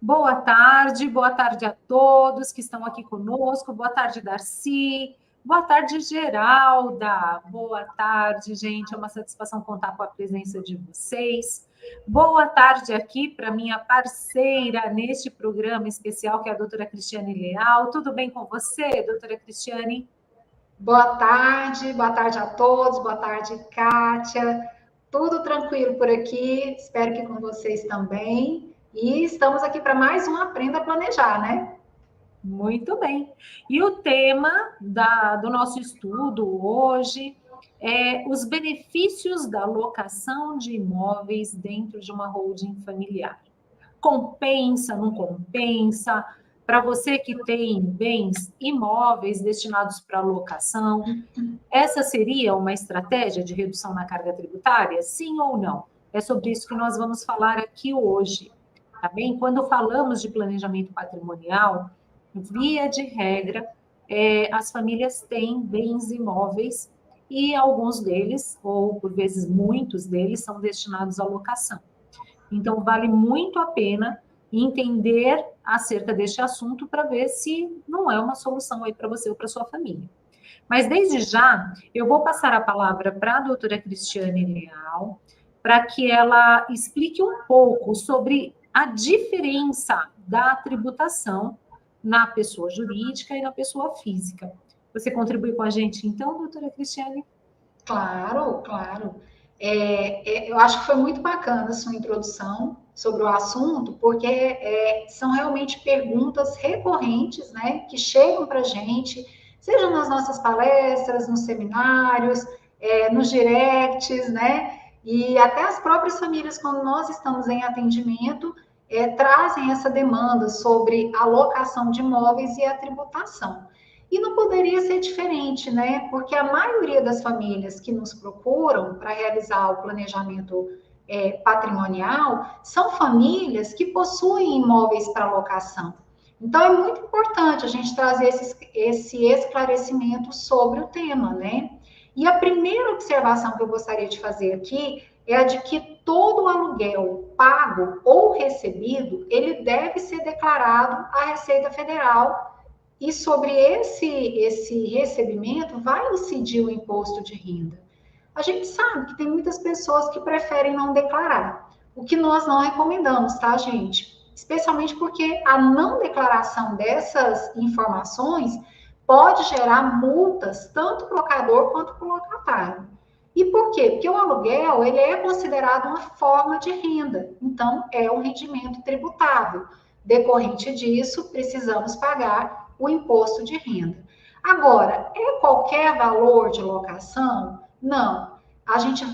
Boa tarde a todos que estão aqui conosco. Boa tarde, Darcy. Boa tarde, Geralda. Boa tarde, gente. É uma satisfação contar com a presença de vocês. Boa tarde aqui para minha parceira neste programa especial, que é a doutora Cristiane Leal. Tudo bem com você, doutora Cristiane? Boa tarde a todos, boa tarde, Kátia. Tudo tranquilo por aqui, espero que com vocês também. E estamos aqui para mais um Aprenda a Planejar, né? Muito bem. E o tema do nosso estudo hoje é os benefícios da locação de imóveis dentro de uma holding familiar. Compensa, não compensa? Para você que tem bens imóveis destinados para locação, essa seria uma estratégia de redução na carga tributária? Sim ou não? É sobre isso que nós vamos falar aqui hoje. Tá bem? Quando falamos de planejamento patrimonial, via de regra, as famílias têm bens imóveis e alguns deles, ou por vezes muitos deles, são destinados à locação. Então, vale muito a pena entender acerca deste assunto para ver se não é uma solução aí para você ou para sua família. Mas, desde já, eu vou passar a palavra para a doutora Cristiane Leal, para que ela explique um pouco sobre a diferença da tributação na pessoa jurídica e na pessoa física. Você contribui com a gente, então, doutora Cristiane? Claro. Eu acho que foi muito bacana a sua introdução sobre o assunto, porque são realmente perguntas recorrentes, né, que chegam para a gente, seja nas nossas palestras, nos seminários, nos directs, né, e até as próprias famílias, quando nós estamos em atendimento, trazem essa demanda sobre a locação de imóveis e a tributação. E não poderia ser diferente, né? Porque a maioria das famílias que nos procuram para realizar o planejamento patrimonial são famílias que possuem imóveis para locação. Então, é muito importante a gente trazer esse esclarecimento sobre o tema, né? E a primeira observação que eu gostaria de fazer aqui é a de que todo aluguel pago ou recebido, ele deve ser declarado à Receita Federal e sobre esse recebimento vai incidir o imposto de renda. A gente sabe que tem muitas pessoas que preferem não declarar, o que nós não recomendamos, tá, gente? Especialmente porque a não declaração dessas informações pode gerar multas tanto para o locador quanto para o locatário. E por quê? Porque o aluguel ele é considerado uma forma de renda, então é um rendimento tributável. Decorrente disso, precisamos pagar o imposto de renda. Agora, é qualquer valor de locação? Não. A gente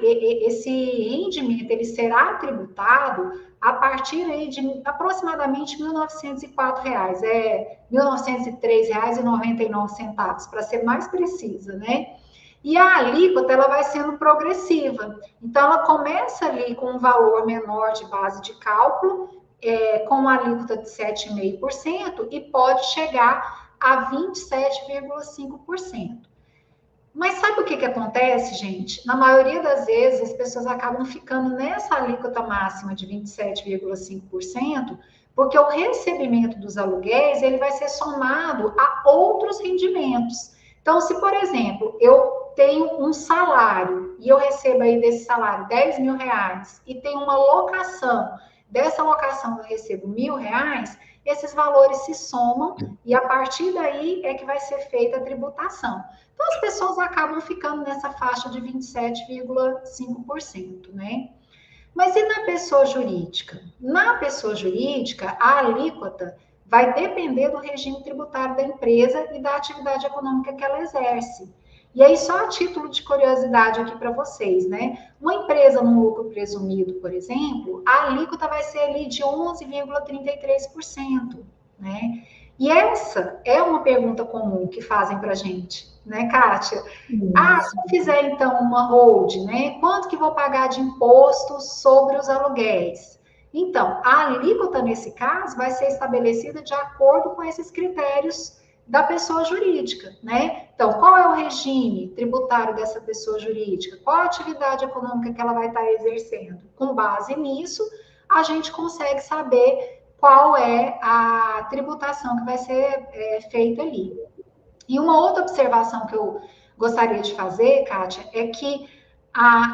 esse rendimento, ele será tributado a partir aí de aproximadamente R$ 1.904, R$ 1.903,99, para ser mais precisa, né? E a alíquota, ela vai sendo progressiva. Então, ela começa ali com um valor menor de base de cálculo, com uma alíquota de 7,5% e pode chegar a 27,5%. Mas sabe o que acontece, gente? Na maioria das vezes, as pessoas acabam ficando nessa alíquota máxima de 27,5%, porque o recebimento dos aluguéis ele vai ser somado a outros rendimentos. Então, se, por exemplo, eu tenho um salário e eu recebo aí desse salário R$ 10.000 e tenho uma locação, dessa locação eu recebo R$ 1.000, esses valores se somam e a partir daí é que vai ser feita a tributação. Então, as pessoas acabam ficando nessa faixa de 27,5%, né? Mas e na pessoa jurídica? Na pessoa jurídica, a alíquota vai depender do regime tributário da empresa e da atividade econômica que ela exerce. E aí, só a título de curiosidade aqui para vocês, né? Uma empresa no lucro presumido, por exemplo, a alíquota vai ser ali de 11,33%, né? E essa é uma pergunta comum que fazem para a gente, né, Kátia? Se eu fizer, então, uma hold, né? Quanto que vou pagar de imposto sobre os aluguéis? Então, a alíquota, nesse caso, vai ser estabelecida de acordo com esses critérios da pessoa jurídica, né? Então, qual é o regime tributário dessa pessoa jurídica? Qual a atividade econômica que ela vai estar exercendo? Com base nisso, a gente consegue saber qual é a tributação que vai ser feita ali. E uma outra observação que eu gostaria de fazer, Kátia, é que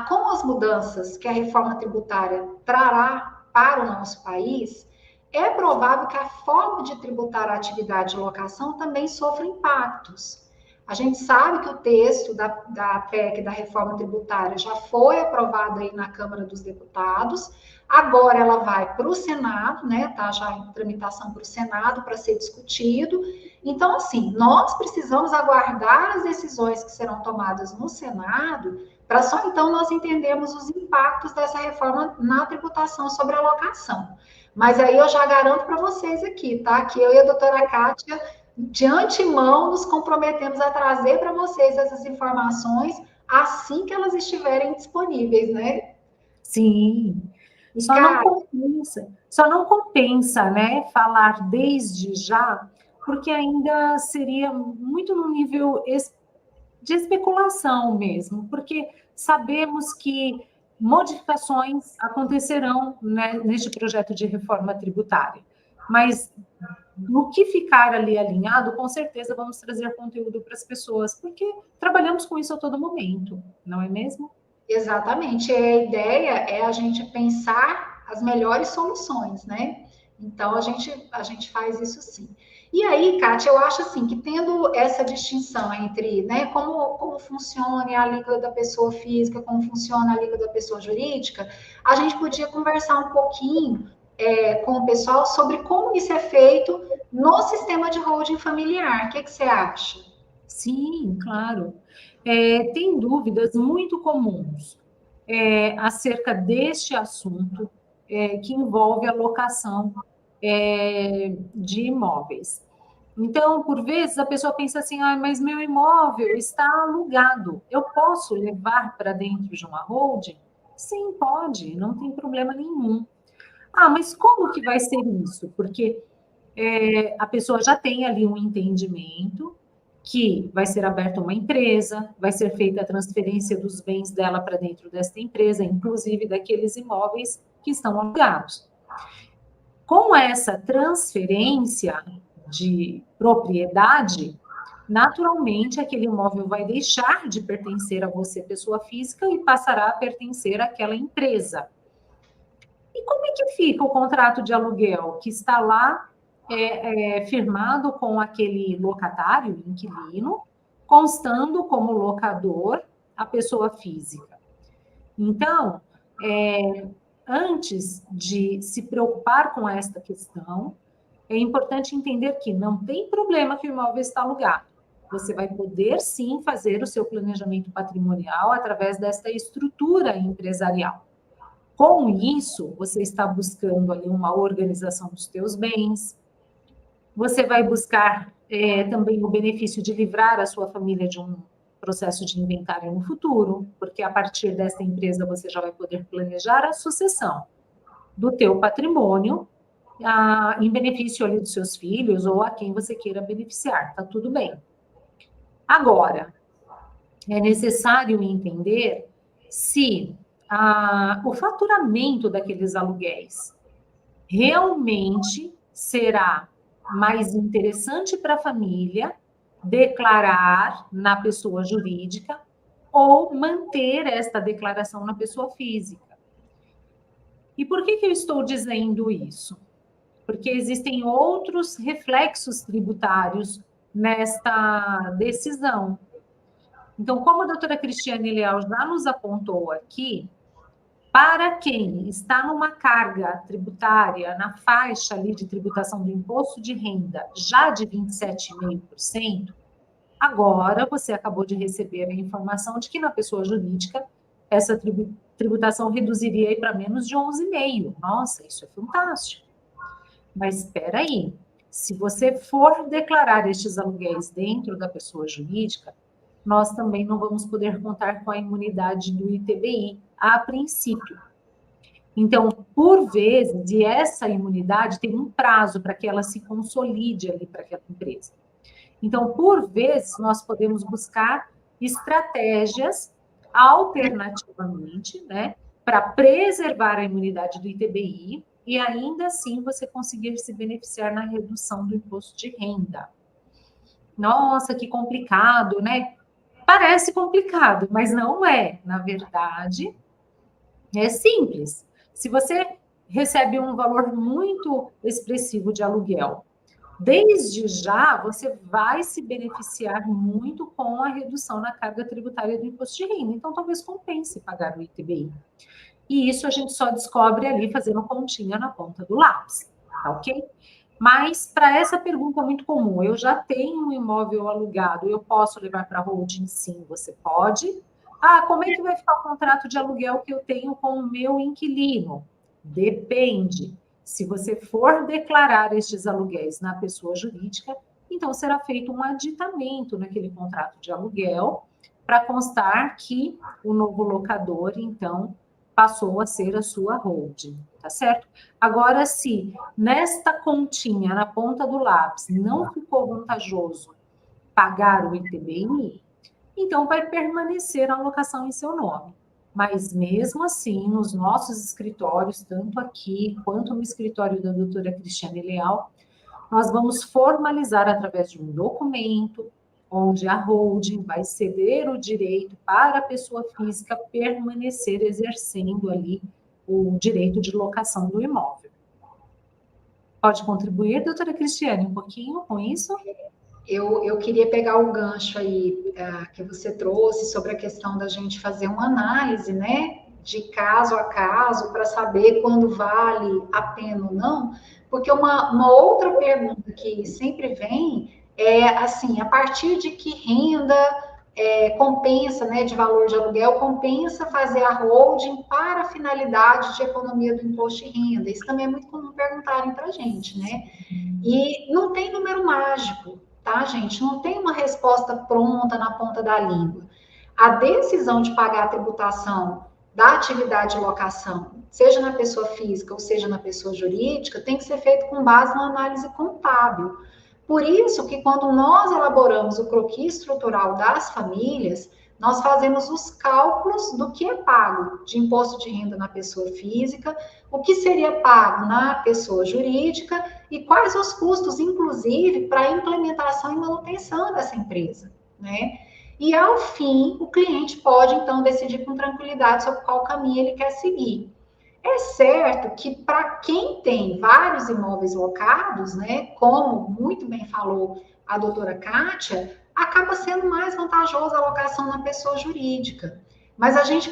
com as mudanças que a reforma tributária trará para o nosso país, é provável que a forma de tributar a atividade de locação também sofra impactos. A gente sabe que o texto da PEC, da reforma tributária, já foi aprovado aí na Câmara dos Deputados, agora ela vai para o Senado, né? Está já em tramitação para o Senado para ser discutido. Então, assim, nós precisamos aguardar as decisões que serão tomadas no Senado, para só então nós entendermos os impactos dessa reforma na tributação sobre a locação. Mas aí eu já garanto para vocês aqui, tá? Que eu e a doutora Kátia, de antemão, nos comprometemos a trazer para vocês essas informações assim que elas estiverem disponíveis, né? Sim. Só não compensa, né, falar desde já, porque ainda seria muito no nível de especulação mesmo, porque sabemos que modificações acontecerão, né, neste projeto de reforma tributária, mas no que ficar ali alinhado, com certeza vamos trazer conteúdo para as pessoas, porque trabalhamos com isso a todo momento, não é mesmo? Exatamente. A ideia é a gente pensar as melhores soluções, né? Então, a gente faz isso sim. E aí, Kátia, eu acho assim que tendo essa distinção entre, né, como funciona a alíquota da pessoa física, como funciona a alíquota da pessoa jurídica, a gente podia conversar um pouquinho com o pessoal sobre como isso é feito no sistema de holding familiar. O que você acha? Sim, claro. Tem dúvidas muito comuns acerca deste assunto que envolve a locação de imóveis. Então, por vezes, a pessoa pensa assim, mas meu imóvel está alugado, eu posso levar para dentro de uma holding? Sim, pode, não tem problema nenhum. Mas como que vai ser isso? Porque a pessoa já tem ali um entendimento que vai ser aberta uma empresa, vai ser feita a transferência dos bens dela para dentro desta empresa, inclusive daqueles imóveis que estão alugados. Com essa transferência de propriedade, naturalmente aquele imóvel vai deixar de pertencer a você, pessoa física, e passará a pertencer àquela empresa. E como é que fica o contrato de aluguel que está lá firmado com aquele locatário, inquilino, constando como locador a pessoa física? Então, antes de se preocupar com esta questão, é importante entender que não tem problema que o imóvel está alugado. Você vai poder, sim, fazer o seu planejamento patrimonial através desta estrutura empresarial. Com isso, você está buscando ali uma organização dos teus bens, você vai buscar também o benefício de livrar a sua família de um processo de inventário no futuro, porque a partir desta empresa você já vai poder planejar a sucessão do teu patrimônio em benefício ali dos seus filhos ou a quem você queira beneficiar, tá tudo bem. Agora, é necessário entender se o faturamento daqueles aluguéis realmente será mais interessante para a família declarar na pessoa jurídica ou manter esta declaração na pessoa física. E por que eu estou dizendo isso? Porque existem outros reflexos tributários nesta decisão. Então, como a doutora Cristiane Leal já nos apontou aqui, para quem está numa carga tributária na faixa ali de tributação do imposto de renda já de 27,5%, agora você acabou de receber a informação de que na pessoa jurídica essa tributação reduziria para menos de 11,5%. Nossa, isso é fantástico. Mas espera aí, se você for declarar estes aluguéis dentro da pessoa jurídica, nós também não vamos poder contar com a imunidade do ITBI a princípio. Então, por vezes, e essa imunidade tem um prazo para que ela se consolide ali para aquela empresa. Então, por vezes, nós podemos buscar estratégias alternativamente, né, para preservar a imunidade do ITBI e ainda assim você conseguir se beneficiar na redução do imposto de renda. Nossa, que complicado, né? Parece complicado, mas não é. Na verdade, é simples. Se você recebe um valor muito expressivo de aluguel, desde já você vai se beneficiar muito com a redução na carga tributária do imposto de renda. Então, talvez compense pagar o ITBI. E isso a gente só descobre ali fazendo continha na ponta do lápis, tá ok? Mas para essa pergunta muito comum, eu já tenho um imóvel alugado, eu posso levar para a holding? Sim, você pode. Ah, como é que vai ficar o contrato de aluguel que eu tenho com o meu inquilino? Depende. Se você for declarar estes aluguéis na pessoa jurídica, então será feito um aditamento naquele contrato de aluguel para constar que o novo locador, então, passou a ser a sua holding, tá certo? Agora, se nesta continha, na ponta do lápis, não ficou vantajoso pagar o ITBI, então vai permanecer a alocação em seu nome. Mas mesmo assim, nos nossos escritórios, tanto aqui quanto no escritório da doutora Cristiane Leal, nós vamos formalizar através de um documento, onde a holding vai ceder o direito para a pessoa física permanecer exercendo ali o direito de locação do imóvel. Pode contribuir, doutora Cristiane, um pouquinho com isso? Eu queria pegar o gancho aí que você trouxe sobre a questão da gente fazer uma análise, né, de caso a caso, para saber quando vale a pena ou não, porque uma outra pergunta que sempre vem é, assim, a partir de que renda compensa, né, de valor de aluguel, compensa fazer a holding para a finalidade de economia do imposto de renda? Isso também é muito comum perguntarem para a gente, né? E não tem número mágico, tá, gente? Não tem uma resposta pronta na ponta da língua. A decisão de pagar a tributação da atividade de locação, seja na pessoa física ou seja na pessoa jurídica, tem que ser feito com base na análise contábil. Por isso que quando nós elaboramos o croquis estrutural das famílias, nós fazemos os cálculos do que é pago de imposto de renda na pessoa física, o que seria pago na pessoa jurídica e quais os custos, inclusive, para a implementação e manutenção dessa empresa, né? E ao fim, o cliente pode então decidir com tranquilidade sobre qual caminho ele quer seguir. É certo que para quem tem vários imóveis locados, né, como muito bem falou a doutora Kátia, acaba sendo mais vantajosa a alocação na pessoa jurídica. Mas a gente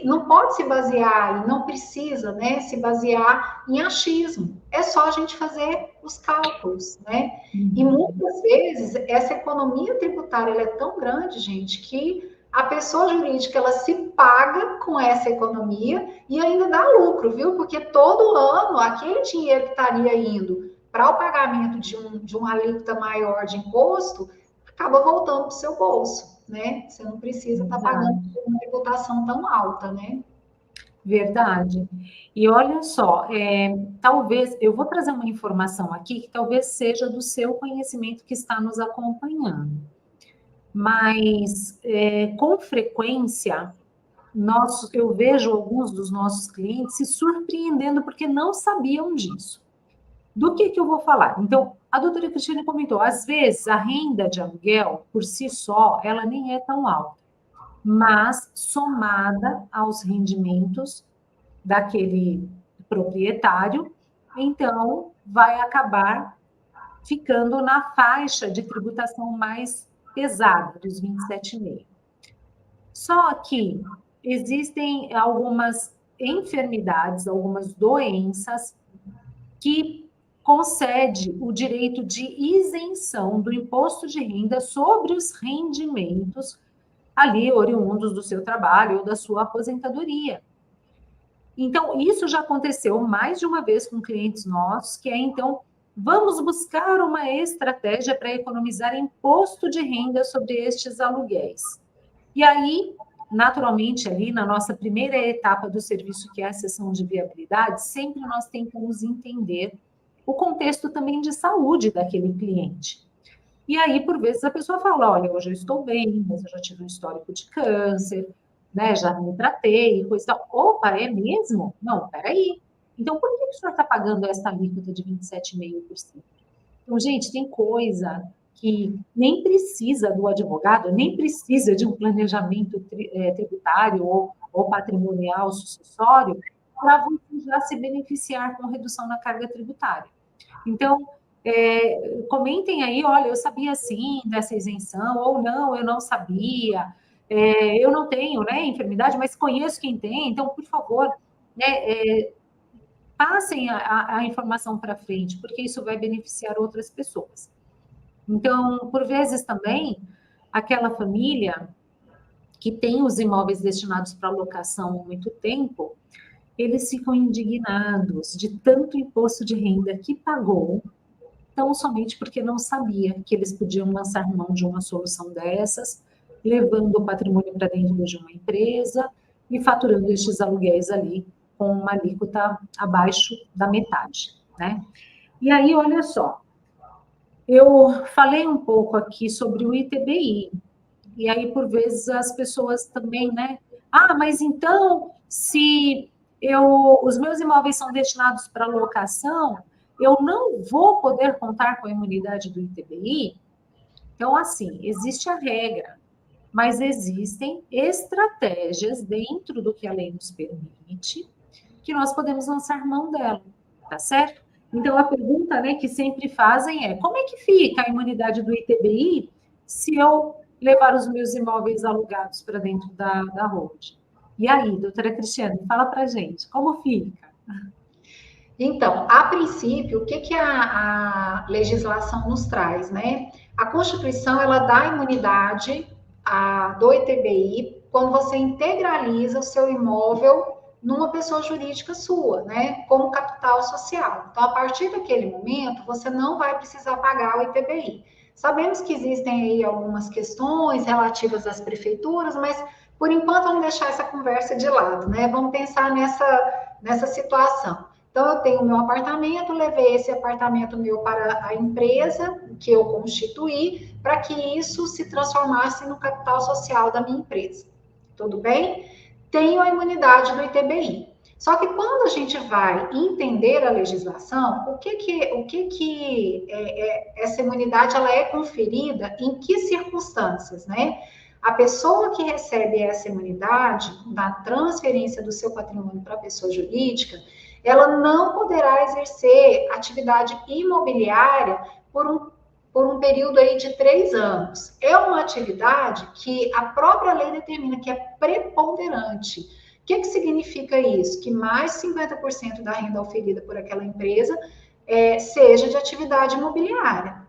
não pode se basear e não precisa, né, se basear em achismo. É só a gente fazer os cálculos, né? E muitas vezes essa economia tributária ela é tão grande, gente, que a pessoa jurídica ela se paga com essa economia e ainda dá lucro, viu? Porque todo ano aquele dinheiro que estaria indo para o pagamento de uma alíquota maior de imposto acaba voltando para o seu bolso, né? Você não precisa estar pagando uma tributação tão alta, né? Verdade. E olha só, talvez, eu vou trazer uma informação aqui que talvez seja do seu conhecimento que está nos acompanhando. Mas, com frequência, eu vejo alguns dos nossos clientes se surpreendendo porque não sabiam disso. Do que eu vou falar? Então, a doutora Cristina comentou, às vezes a renda de aluguel, por si só, ela nem é tão alta, mas somada aos rendimentos daquele proprietário, então vai acabar ficando na faixa de tributação mais pesada, dos 27,5%. Só que existem algumas enfermidades, algumas doenças que concede o direito de isenção do imposto de renda sobre os rendimentos ali oriundos do seu trabalho ou da sua aposentadoria. Então, isso já aconteceu mais de uma vez com clientes nossos, que é, então, vamos buscar uma estratégia para economizar imposto de renda sobre estes aluguéis. E aí, naturalmente, ali na nossa primeira etapa do serviço, que é a sessão de viabilidade, sempre nós tentamos entender o contexto também de saúde daquele cliente. E aí, por vezes, a pessoa fala, olha, hoje eu estou bem, mas eu já tive um histórico de câncer, né, já me tratei, coisa e tal. Opa, é mesmo? Não, peraí. Então, por que o senhor está pagando essa alíquota de 27,5%? Então, gente, tem coisa que nem precisa do advogado, nem precisa de um planejamento tributário ou patrimonial sucessório para você já se beneficiar com redução na carga tributária. Então, comentem aí, olha, eu sabia sim dessa isenção, ou não, eu não sabia, eu não tenho, né, enfermidade, mas conheço quem tem, então, por favor, né, passem a informação para frente, porque isso vai beneficiar outras pessoas. Então, por vezes também, aquela família que tem os imóveis destinados para locação há muito tempo, eles ficam indignados de tanto imposto de renda que pagou, tão somente porque não sabia que eles podiam lançar mão de uma solução dessas, levando o patrimônio para dentro de uma empresa e faturando estes aluguéis ali com uma alíquota abaixo da metade, né? E aí, olha só, eu falei um pouco aqui sobre o ITBI, e aí, por vezes, as pessoas também, né? Ah, mas então, se os meus imóveis são destinados para locação, eu não vou poder contar com a imunidade do ITBI? Então, assim, existe a regra, mas existem estratégias dentro do que a lei nos permite que nós podemos lançar mão dela, tá certo? Então, a pergunta, né, que sempre fazem é: como é que fica a imunidade do ITBI se eu levar os meus imóveis alugados para dentro da holding? E aí, doutora Cristiane, fala para gente, como fica? Então, a princípio, o que, que a legislação nos traz, né? A Constituição, ela dá imunidade do ITBI quando você integraliza o seu imóvel numa pessoa jurídica sua, né? Como capital social. Então, a partir daquele momento, você não vai precisar pagar o ITBI. Sabemos que existem aí algumas questões relativas às prefeituras, mas, por enquanto, vamos deixar essa conversa de lado, né? Vamos pensar nessa situação. Então, eu tenho meu apartamento, levei esse apartamento meu para a empresa que eu constituí, para que isso se transformasse no capital social da minha empresa. Tudo bem? Tenho a imunidade do ITBI. Só que quando a gente vai entender a legislação, o que essa imunidade ela é conferida, em que circunstâncias, né? A pessoa que recebe essa imunidade na transferência do seu patrimônio para a pessoa jurídica, ela não poderá exercer atividade imobiliária por um período aí de 3 anos. É uma atividade que a própria lei determina que é preponderante. O que significa isso? Que mais 50% da renda oferida por aquela empresa seja de atividade imobiliária.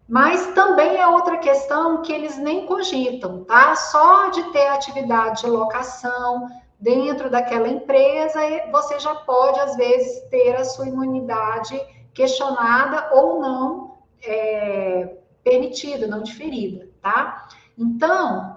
Mas também é outra questão que eles nem cogitam, tá? Só de ter atividade de locação dentro daquela empresa, você já pode, às vezes, ter a sua imunidade questionada ou não permitida, não diferida, tá? Então,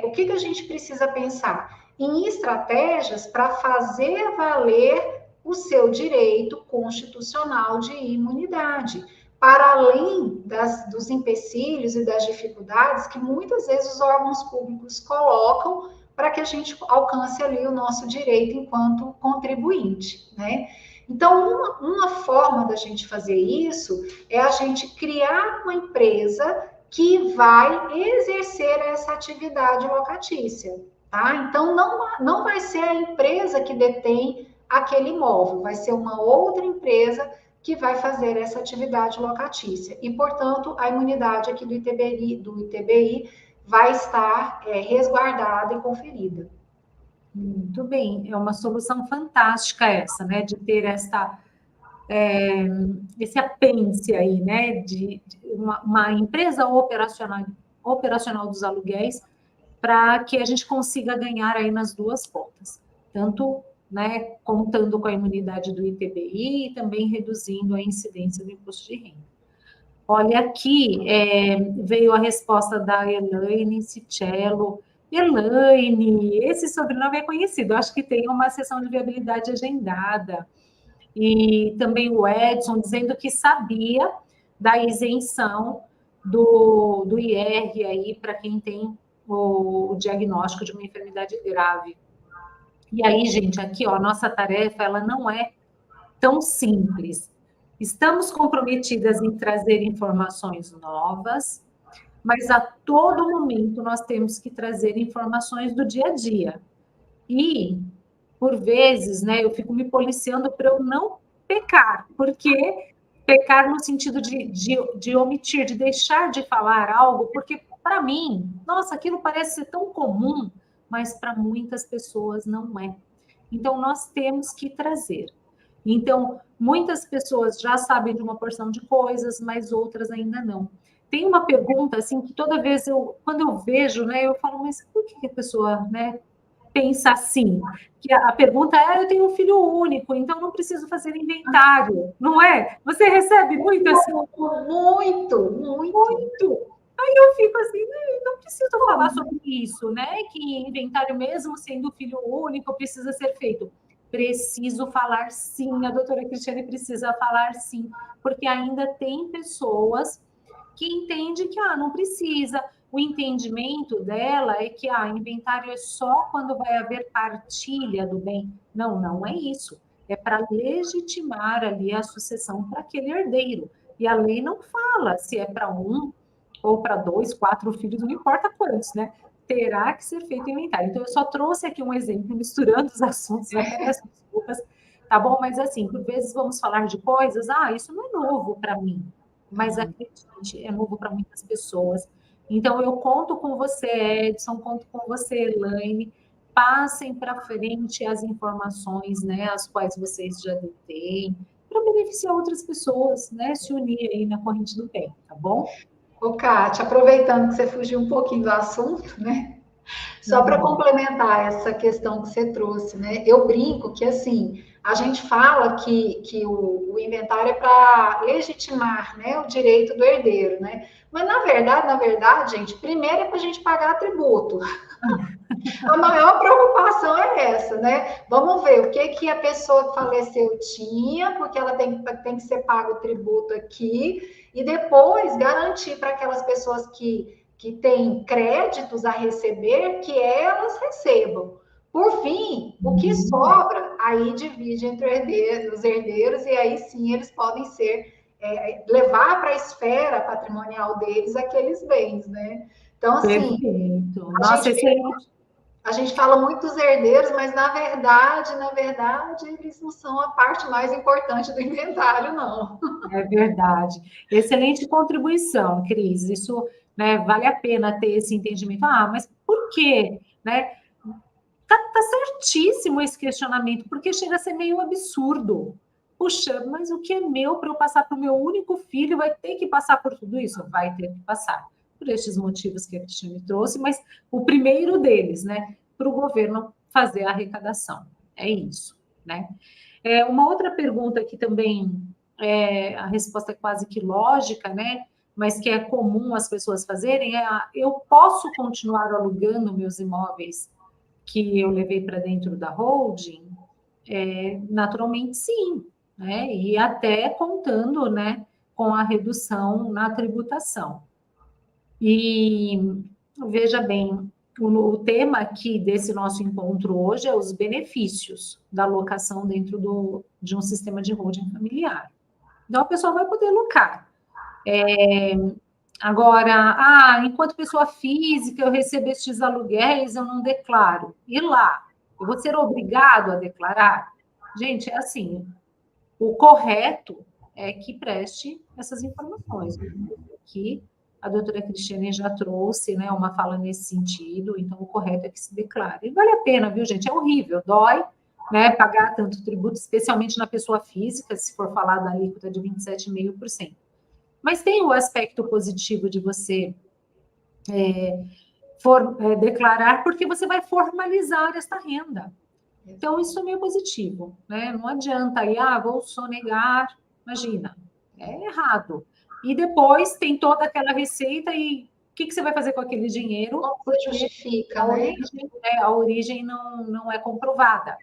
o que a gente precisa pensar? Em estratégias para fazer valer o seu direito constitucional de imunidade, para além dos empecilhos e das dificuldades que muitas vezes os órgãos públicos colocam para que a gente alcance ali o nosso direito enquanto contribuinte, né? Então, uma forma da gente fazer isso é a gente criar uma empresa que vai exercer essa atividade locatícia, tá? Então, não vai ser a empresa que detém aquele imóvel, vai ser uma outra empresa que vai fazer essa atividade locatícia. E, portanto, a imunidade aqui do ITBI vai estar resguardada e conferida. Muito bem, é uma solução fantástica essa, né, de ter esse apêndice aí, né, de uma empresa operacional dos aluguéis, para que a gente consiga ganhar aí nas duas pontas, tanto, né, contando com a imunidade do ITBI e também reduzindo a incidência do imposto de renda. Olha, aqui veio a resposta da Elaine Cicello. Elaine, esse sobrenome é conhecido, eu acho que tem uma sessão de viabilidade agendada. E também o Edson dizendo que sabia da isenção do IR aí para quem tem o diagnóstico de uma enfermidade grave. E aí, gente, aqui, ó, nossa tarefa, ela não é tão simples. Estamos comprometidas em trazer informações novas, mas a todo momento nós temos que trazer informações do dia a dia. E, por vezes, né, eu fico me policiando para eu não pecar, porque pecar no sentido de omitir, de deixar de falar algo, porque para mim, nossa, aquilo parece ser tão comum, mas para muitas pessoas não é. Então, nós temos que trazer. Então, muitas pessoas já sabem de uma porção de coisas, mas outras ainda não. Tem uma pergunta, assim, que toda vez quando eu vejo, né, eu falo, mas por que a pessoa, né, pensa assim? Que a pergunta é, eu tenho um filho único, então não preciso fazer inventário, não é? Você recebe muito assim? Muito, muito. Muito. Aí eu fico assim, não preciso falar sobre isso, né? Que inventário, mesmo sendo filho único, precisa ser feito. Preciso falar sim, a doutora Cristiane precisa falar sim, porque ainda tem pessoas que entendem que não precisa. O entendimento dela é que inventário é só quando vai haver partilha do bem. Não, não é isso. É para legitimar ali a sucessão para aquele herdeiro. E a lei não fala se é para um ou para dois, quatro filhos, não importa quantos, né? Terá que ser feito inventário. Então, eu só trouxe aqui um exemplo, misturando os assuntos, até peço desculpas, tá bom? Mas, assim, por vezes vamos falar de coisas, isso não é novo para mim, mas acredite, é novo para muitas pessoas. Então, eu conto com você, Edson, conto com você, Elaine, passem para frente as informações, né, as quais vocês já detêm, para beneficiar outras pessoas, né, se unir aí na corrente do bem, tá bom? Ô, Kátia, aproveitando que você fugiu um pouquinho do assunto, né? Só para complementar essa questão que você trouxe, né? Eu brinco que, assim, a gente fala que o inventário é para legitimar, né, o direito do herdeiro, né? Mas, na verdade, gente, primeiro é para a gente pagar tributo. A maior preocupação é essa, né? Vamos ver o que, que a pessoa que faleceu tinha, porque ela tem que ser pago o tributo aqui, e depois garantir para aquelas pessoas que têm créditos a receber, que elas recebam. Por fim, o que sobra, aí divide entre os herdeiros, e aí sim eles podem ser, levar para a esfera patrimonial deles aqueles bens, né? Então, assim, Perfeito. a Nossa, gente excelente. a gente fala muito dos herdeiros, mas na verdade, eles não são a parte mais importante do inventário, não. É verdade. Excelente contribuição, Cris. Isso, né, vale a pena ter esse entendimento. Mas por quê? Né? Tá certíssimo esse questionamento, porque chega a ser meio absurdo. Puxa, mas o que é meu para eu passar para o meu único filho vai ter que passar por tudo isso? Vai ter que passar. Por estes motivos que a Cristiane trouxe, mas o primeiro deles, né, para o governo fazer a arrecadação. É isso, né? Uma outra pergunta que também a resposta é quase que lógica, né? Mas que é comum as pessoas fazerem eu posso continuar alugando meus imóveis que eu levei para dentro da holding? Naturalmente, sim, né? E até contando, né, com a redução na tributação. E veja bem, o tema aqui desse nosso encontro hoje é os benefícios da locação dentro de um sistema de holding familiar. Então, a pessoa vai poder locar. Agora, enquanto pessoa física, eu recebo estes aluguéis, eu não declaro. E lá? Eu vou ser obrigado a declarar? Gente, é assim, o correto é que preste essas informações. Aqui, a doutora Cristiane já trouxe, né, uma fala nesse sentido, então o correto é que se declare. E vale a pena, viu, gente? É horrível, dói, né, pagar tanto tributo, especialmente na pessoa física, se for falar da alíquota de 27,5%. Mas tem o aspecto positivo de você declarar, porque você vai formalizar esta renda. Então, isso é meio positivo, né? Não adianta aí, vou sonegar, imagina, é errado. E depois tem toda aquela receita e o que você vai fazer com aquele dinheiro? Como você Porque justifica, né? a origem não é comprovada.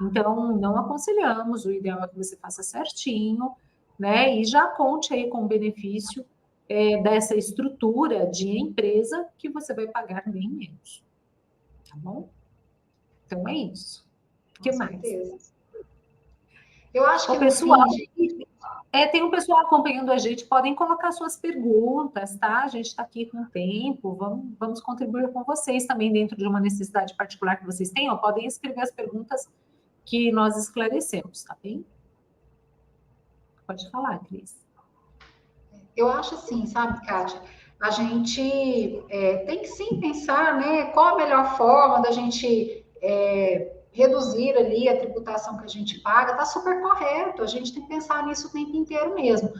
Então, não aconselhamos, o ideal é que você faça certinho, né? E já conte aí com o benefício dessa estrutura de empresa que você vai pagar bem menos. Tá bom? Então, é isso. O que Com mais? certeza. Eu acho que O no pessoal, fim, tem um pessoal acompanhando a gente, podem colocar suas perguntas, tá? A gente está aqui com tempo, vamos contribuir com vocês também dentro de uma necessidade particular que vocês tenham, podem escrever as perguntas que nós esclarecemos, tá bem? Pode falar, Cris. eu acho assim, sabe, Kátia? A gente tem que sim pensar, né, qual a melhor forma da gente reduzir ali a tributação que a gente paga. Tá super correto, a gente tem que pensar nisso o tempo inteiro mesmo.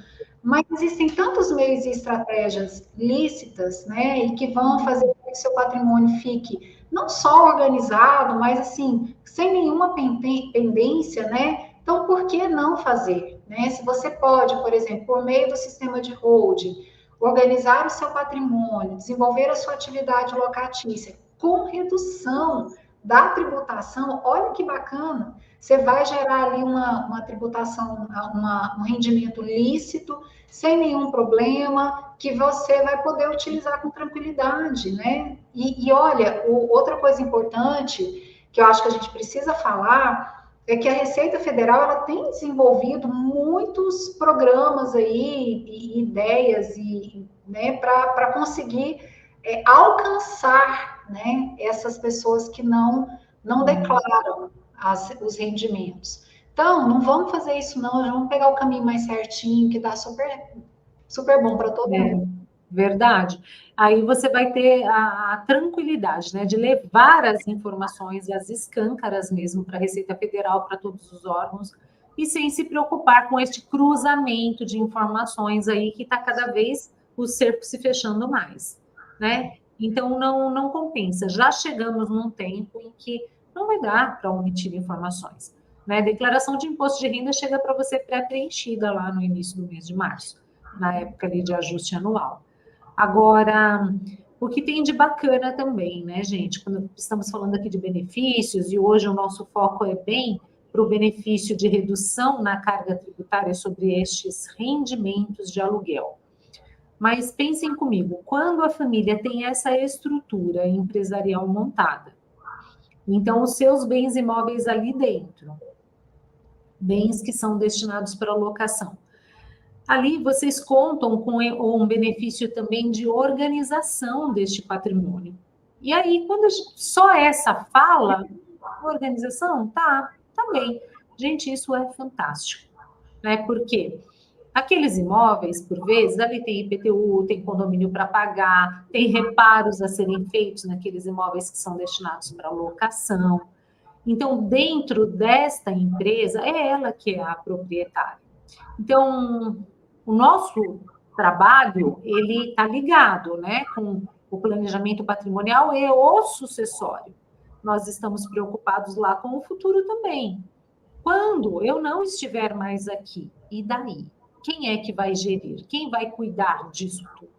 Mas existem tantos meios e estratégias lícitas, né, e que vão fazer com que seu patrimônio fique não só organizado, mas assim, sem nenhuma pendência, né? Então, por que não fazer? Né? Se você pode, por exemplo, por meio do sistema de holding, organizar o seu patrimônio, desenvolver a sua atividade locatícia com redução da tributação, olha que bacana, você vai gerar ali uma tributação, um rendimento lícito, sem nenhum problema, que você vai poder utilizar com tranquilidade, né? E olha, outra coisa importante que eu acho que a gente precisa falar é que a Receita Federal ela tem desenvolvido muitos programas aí e ideias e né, para conseguir alcançar né, essas pessoas que não declaram os rendimentos. Então, não vamos fazer isso não, já vamos pegar o caminho mais certinho, que dá super bom para todo mundo. Verdade. Aí você vai ter a tranquilidade, né, de levar as informações, as escâncaras mesmo para a Receita Federal, para todos os órgãos, e sem se preocupar com este cruzamento de informações aí que está cada vez o cerco se fechando mais, né? Então não compensa. Já chegamos num tempo em que não vai dar para omitir informações, né? Declaração de imposto de renda chega para você pré-preenchida lá no início do mês de março, na época ali de ajuste anual. Agora, o que tem de bacana também, né, gente? Quando estamos falando aqui de benefícios, e hoje o nosso foco é bem para o benefício de redução na carga tributária sobre estes rendimentos de aluguel. Mas pensem comigo, quando a família tem essa estrutura empresarial montada, então os seus bens imóveis ali dentro, bens que são destinados para locação, ali vocês contam com um benefício também de organização deste patrimônio. E aí, quando só essa fala, organização, tá bem. Gente, isso é fantástico, né? Porque aqueles imóveis, por vezes, ali tem IPTU, tem condomínio para pagar, tem reparos a serem feitos naqueles imóveis que são destinados para locação. Então, dentro desta empresa, é ela que é a proprietária. Então, o nosso trabalho, ele está ligado, né, com o planejamento patrimonial e o sucessório. Nós estamos preocupados lá com o futuro também. Quando eu não estiver mais aqui, e daí? Quem é que vai gerir? Quem vai cuidar disso tudo?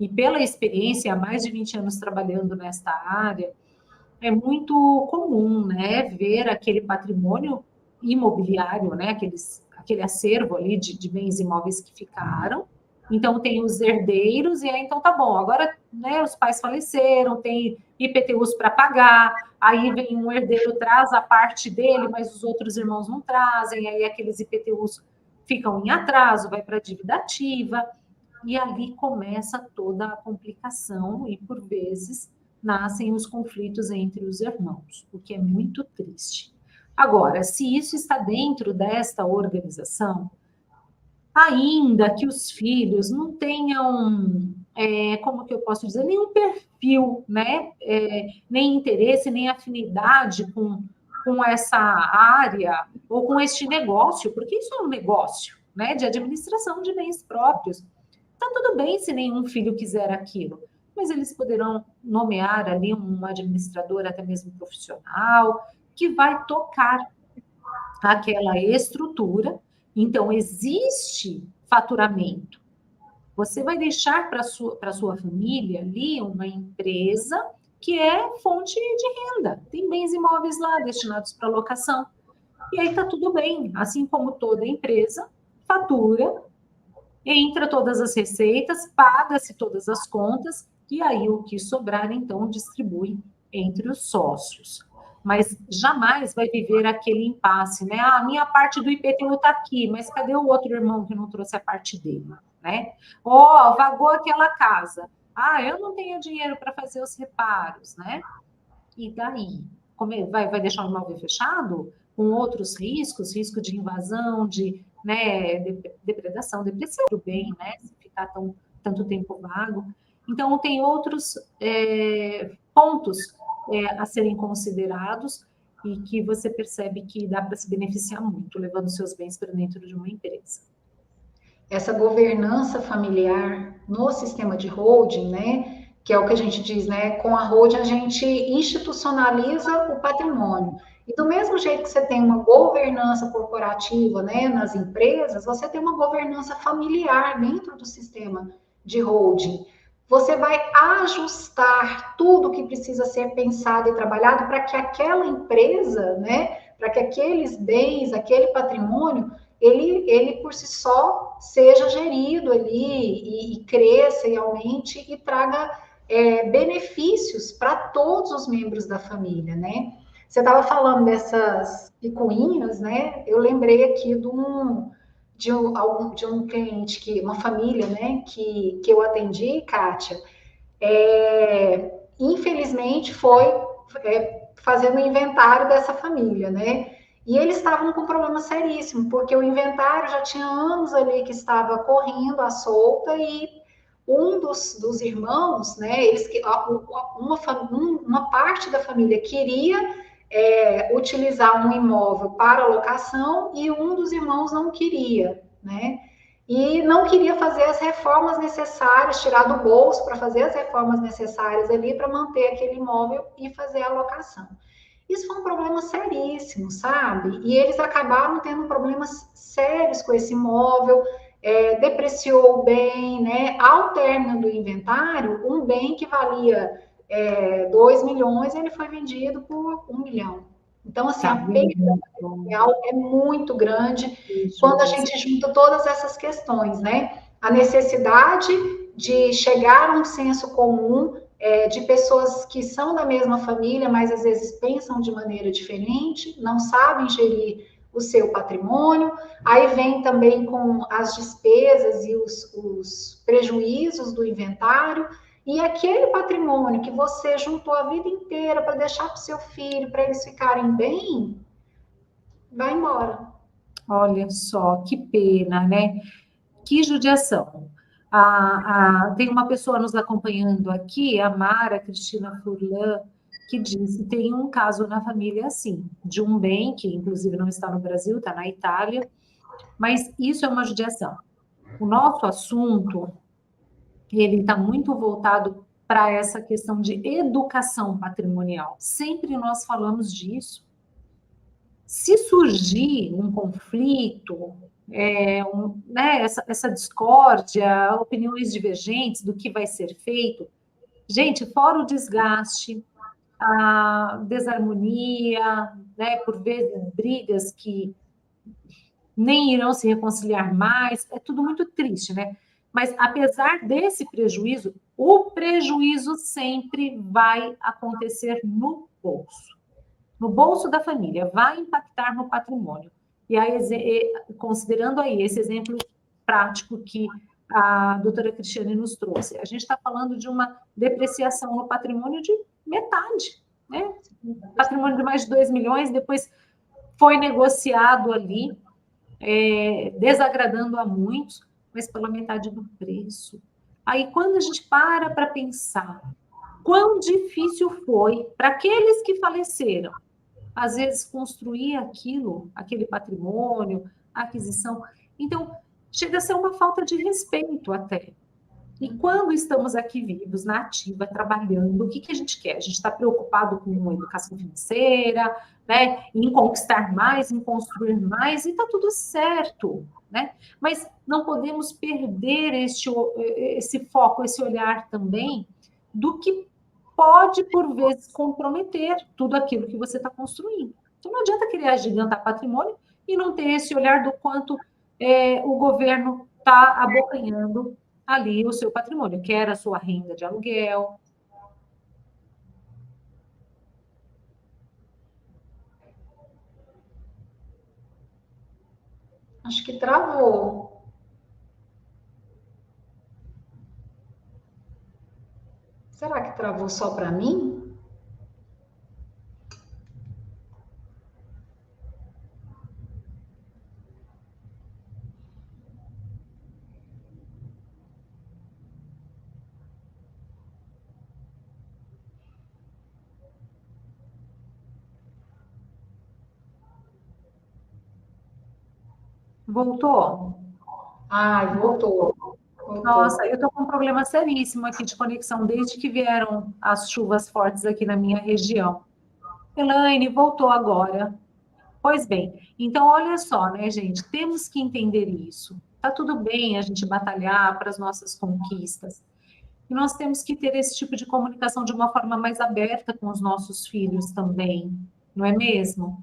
E pela experiência, há mais de 20 anos trabalhando nesta área, é muito comum, né, ver aquele patrimônio imobiliário, né, aquele acervo ali de bens imóveis que ficaram. Então, tem os herdeiros, e aí, então, tá bom, agora, né, os pais faleceram, tem IPTUs para pagar, aí vem um herdeiro, traz a parte dele, mas os outros irmãos não trazem, aí aqueles IPTUs ficam em atraso, vai para a dívida ativa, e ali começa toda a complicação, e, por vezes, nascem os conflitos entre os irmãos, o que é muito triste. Agora, se isso está dentro desta organização, ainda que os filhos não tenham, como que eu posso dizer, nenhum perfil, né, nem interesse, nem afinidade com essa área ou com este negócio, porque isso é um negócio, né, de administração de bens próprios. Tá tudo bem se nenhum filho quiser aquilo, mas eles poderão nomear ali um administrador, até mesmo profissional, que vai tocar aquela estrutura. Então, existe faturamento. Você vai deixar para a sua família ali uma empresa que é fonte de renda. Tem bens imóveis lá destinados para locação. E aí está tudo bem. Assim como toda empresa, fatura, entra todas as receitas, paga-se todas as contas, e aí o que sobrar, então, distribui entre os sócios. mas jamais vai viver aquele impasse, né? Ah, a minha parte do IPTU está aqui, mas cadê o outro irmão que não trouxe a parte dele, né? Ó, oh, vagou aquela casa. Ah, eu não tenho dinheiro para fazer os reparos, né? E daí? Vai deixar o imóvel fechado? Com outros riscos, risco de invasão, de, né, depredação, depreciação do bem, né? Se ficar tanto tempo vago. Então, tem outros pontos a serem considerados e que você percebe que dá para se beneficiar muito, levando seus bens para dentro de uma empresa. Essa governança familiar no sistema de holding, né, que é o que a gente diz, né, com a holding a gente institucionaliza o patrimônio. E do mesmo jeito que você tem uma governança corporativa, né, nas empresas, você tem uma governança familiar dentro do sistema de holding. Você vai ajustar tudo que precisa ser pensado e trabalhado para que aquela empresa, né, para que aqueles bens, aquele patrimônio, ele por si só seja gerido ali e cresça e aumente e traga benefícios para todos os membros da família, né? Você estava falando dessas picuinhas, né? Eu lembrei aqui de um cliente, uma família, né, que eu atendi, Kátia, infelizmente foi fazendo o inventário dessa família, né? E eles estavam com um problema seríssimo, porque o inventário já tinha anos ali que estava correndo à solta e um dos irmãos, né, uma parte da família queria utilizar um imóvel para locação e um dos irmãos não queria, né? E não queria fazer as reformas necessárias, tirar do bolso para fazer as reformas necessárias ali para manter aquele imóvel e fazer a locação. Isso foi um problema seríssimo, sabe? E eles acabaram tendo problemas sérios com esse imóvel, depreciou o bem, né? Ao término do inventário, um bem que valia 2 milhões, ele foi vendido por 1 milhão. Então, assim, a perda patrimonial é muito grande quando a gente junta todas essas questões, né? A necessidade de chegar a um senso comum, de pessoas que são da mesma família, mas às vezes pensam de maneira diferente, não sabem gerir o seu patrimônio. Aí vem também com as despesas e os prejuízos do inventário. E aquele patrimônio que você juntou a vida inteira para deixar para o seu filho, para eles ficarem bem, vai embora. Olha só, que pena, né? Que judiação. Tem uma pessoa nos acompanhando aqui, a Mara Cristina Furlan, que disse que tem um caso na família assim, de um bem que inclusive não está no Brasil, está na Itália, mas isso é uma judiação. O nosso assunto, ele está muito voltado para essa questão de educação patrimonial. Sempre nós falamos disso. Se surgir um conflito, né, essa discórdia, opiniões divergentes do que vai ser feito, gente, fora o desgaste, a desarmonia, né, por vezes brigas que nem irão se reconciliar mais, é tudo muito triste, né? Mas apesar desse prejuízo, o prejuízo sempre vai acontecer no bolso da família, vai impactar no patrimônio. E aí, considerando aí esse exemplo prático que a doutora Cristiane nos trouxe, a gente está falando de uma depreciação no patrimônio de metade, né? Patrimônio de mais de 2 milhões, depois foi negociado ali, desagradando a muitos, mas pela metade do preço. Aí, quando a gente para pensar quão difícil foi para aqueles que faleceram, às vezes, construir aquele patrimônio, aquisição. Então, chega a ser uma falta de respeito até. E quando estamos aqui vivos, na ativa, trabalhando, o que a gente quer? A gente está preocupado com educação financeira, né? Em conquistar mais, em construir mais, e está tudo certo, né? Mas não podemos perder esse foco, esse olhar também do que pode, por vezes, comprometer tudo aquilo que você está construindo. Então, não adianta querer agigantar patrimônio e não ter esse olhar do quanto o governo está abocanhando ali o seu patrimônio, quer a sua renda de aluguel. Acho que travou. Será que travou só para mim? Voltou? Ai, voltou. Voltou. Nossa, eu estou com um problema seríssimo aqui de conexão desde que vieram as chuvas fortes aqui na minha região. Elaine, voltou agora. Pois bem, então olha só, né, gente? Temos que entender isso. Tá tudo bem a gente batalhar para as nossas conquistas. E nós temos que ter esse tipo de comunicação de uma forma mais aberta com os nossos filhos também, não é mesmo?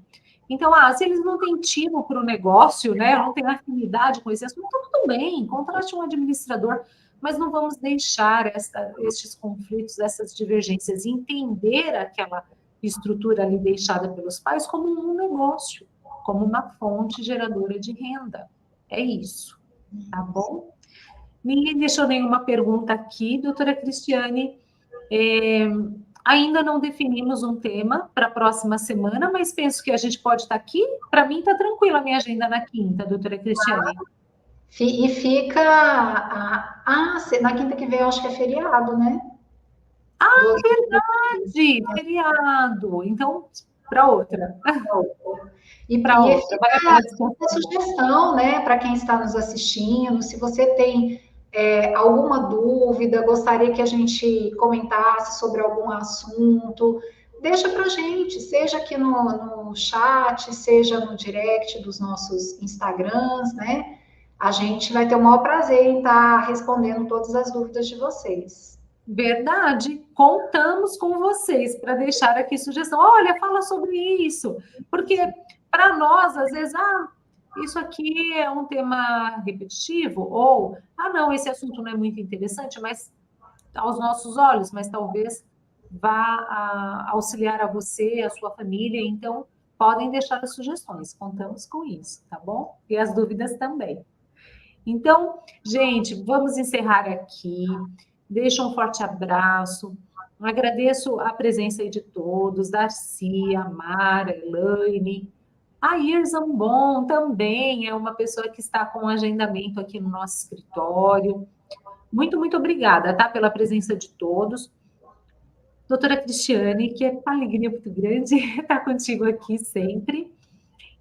Então, se eles não têm tino para o negócio, né, não têm afinidade com esse assunto, então tudo bem, contrate um administrador, mas não vamos deixar estes conflitos, essas divergências, entender aquela estrutura ali deixada pelos pais como um negócio, como uma fonte geradora de renda. É isso, tá bom? Ninguém deixou nenhuma pergunta aqui, doutora Cristiane. Ainda não definimos um tema para a próxima semana, mas penso que a gente pode estar aqui. Para mim, está tranquila a minha agenda na quinta, doutora Cristiane. E fica. Na quinta que vem eu acho que é feriado, né? Verdade, feriado. Então, para outra. E para outra. fica a sugestão, né, para quem está nos assistindo, se você tem alguma dúvida, gostaria que a gente comentasse sobre algum assunto, deixa para a gente, seja aqui no chat, seja no direct dos nossos Instagrams, né? A gente vai ter o maior prazer em estar respondendo todas as dúvidas de vocês. Verdade, contamos com vocês para deixar aqui sugestão. Olha, fala sobre isso, porque para nós, às vezes, isso aqui é um tema repetitivo, ou, não, esse assunto não é muito interessante, mas aos nossos olhos, mas talvez vá auxiliar a você, a sua família, então podem deixar as sugestões, contamos com isso, tá bom? E as dúvidas também. Então, gente, vamos encerrar aqui. Deixo um forte abraço. Agradeço a presença aí de todos, Darcy, a Mara, Elaine. A Irzan Bom também é uma pessoa que está com agendamento aqui no nosso escritório. Muito, muito obrigada, tá? Pela presença de todos. Doutora Cristiane, que é uma alegria muito grande estar contigo aqui sempre.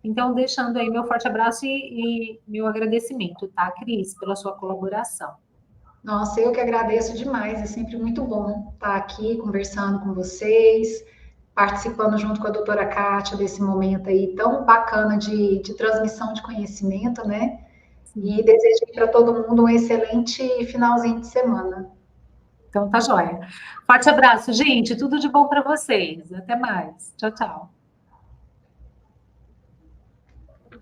Então, deixando aí meu forte abraço e meu agradecimento, tá, Cris, pela sua colaboração. Nossa, eu que agradeço demais, é sempre muito bom estar aqui conversando com vocês, participando junto com a doutora Kátia desse momento aí tão bacana de transmissão de conhecimento, né? Sim. E desejo para todo mundo um excelente finalzinho de semana. Então, tá joia. Forte abraço, gente, tudo de bom para vocês. Até mais. Tchau, tchau.